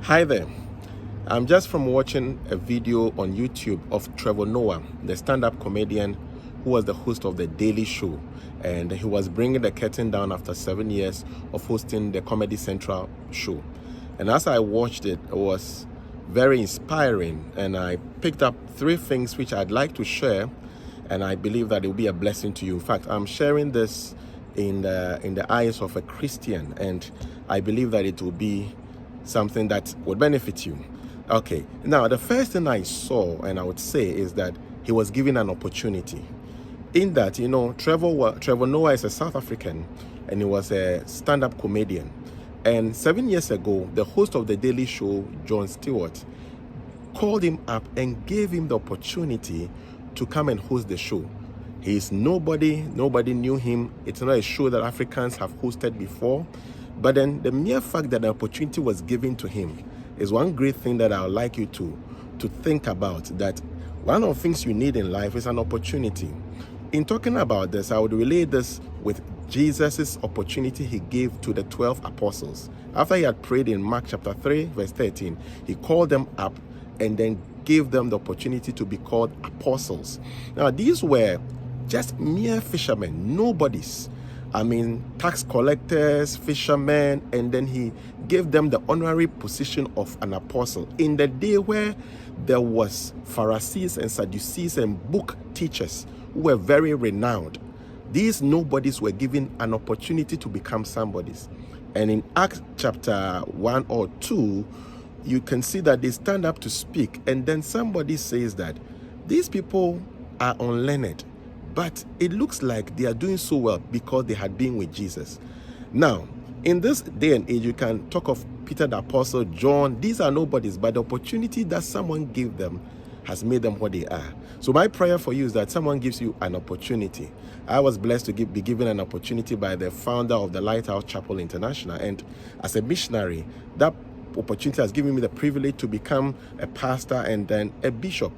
Hi there. I'm just from watching a video on YouTube of Trevor Noah, the stand-up comedian who was the host of The Daily Show. And he was bringing the curtain down after 7 years of hosting the Comedy Central show. And as I watched it, it was very inspiring. And I picked up 3 things which I'd like to share. And I believe that it will be a blessing to you. In fact, I'm sharing this in the eyes of a Christian. And I believe that it will be something that would benefit you. Okay, now the first thing I saw and I would say is that he was given an opportunity. In that, Trevor Noah is a South African and he was a stand-up comedian. And 7 years ago, the host of The Daily Show, Jon Stewart, called him up and gave him the opportunity to come and host the show. He is nobody knew him. It's not a show that Africans have hosted before. But then the mere fact that the opportunity was given to him is one great thing that I would like you to think about, that one of the things you need in life is an opportunity. In talking about this, I would relate this with Jesus' opportunity he gave to the 12 apostles. After he had prayed in Mark chapter 3, verse 13, he called them up and then gave them the opportunity to be called apostles. Now, these were just mere fishermen, nobodies. Tax collectors, fishermen, and then he gave them the honorary position of an apostle. In the day where there was Pharisees and Sadducees and book teachers who were very renowned, these nobodies were given an opportunity to become somebodies. And in Acts chapter 1 or 2, you can see that they stand up to speak, and then somebody says that these people are unlearned, but it looks like they are doing so well because they had been with Jesus. Now, in this day and age, you can talk of Peter the Apostle, John. These are nobodies, but the opportunity that someone gave them has made them what they are. So my prayer for you is that someone gives you an opportunity. I was blessed to be given an opportunity by the founder of the Lighthouse Chapel International. And as a missionary, that opportunity has given me the privilege to become a pastor and then a bishop.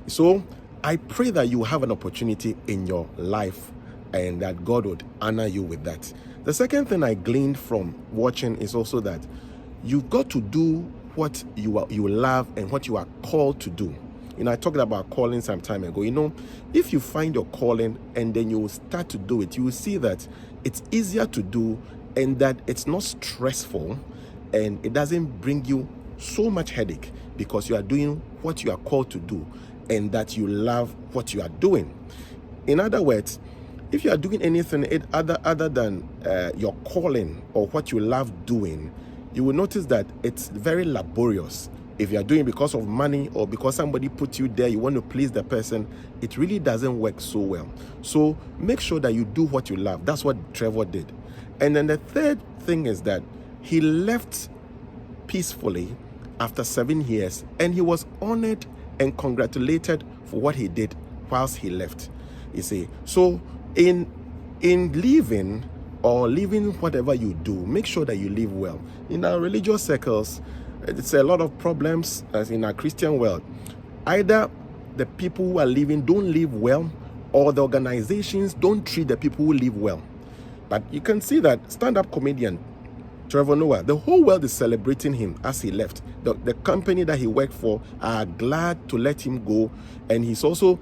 So I pray that you have an opportunity in your life and that God would honor you with that. The second thing I gleaned from watching is also that you've got to do what you love and what you are called to do. I talked about calling some time ago. If you find your calling and then you start to do it, you will see that it's easier to do and that it's not stressful and it doesn't bring you so much headache because you are doing what you are called to do and that you love what you are doing. In other words, if you are doing anything other than your calling or what you love doing, you will notice that it's very laborious. If you are doing it because of money or because somebody put you there, you want to please the person, it really doesn't work so well. So make sure that you do what you love. That's what Trevor did. And then the third thing is that he left peacefully after 7 years, and he was honored and congratulated for what he did whilst he left. You see, so in living or living whatever you do, make sure that you live well. In our religious circles, it's a lot of problems as in our Christian world. Either the people who are living don't live well, or the organizations don't treat the people who live well. But you can see that stand-up comedian Trevor Noah, the whole world is celebrating him as he left. The company that he worked for are glad to let him go, and he's also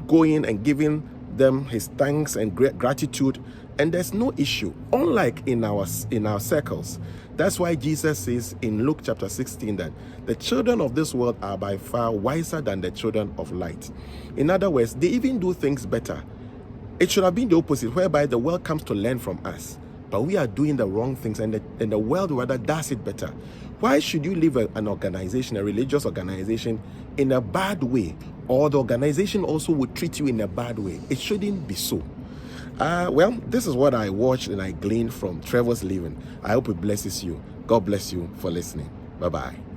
going and giving them his thanks and gratitude, and there's no issue, unlike in our circles. That's why Jesus says in Luke chapter 16 that the children of this world are by far wiser than the children of light. In other words, they even do things better. It should have been the opposite, whereby the world comes to learn from us. But we are doing the wrong things, and the world rather does it better. Why should you leave an organization, a religious organization, in a bad way, or the organization also would treat you in a bad way? It shouldn't be so. This is what I watched and I gleaned from Trevor's living. I hope it blesses you. God bless you for listening. Bye-bye.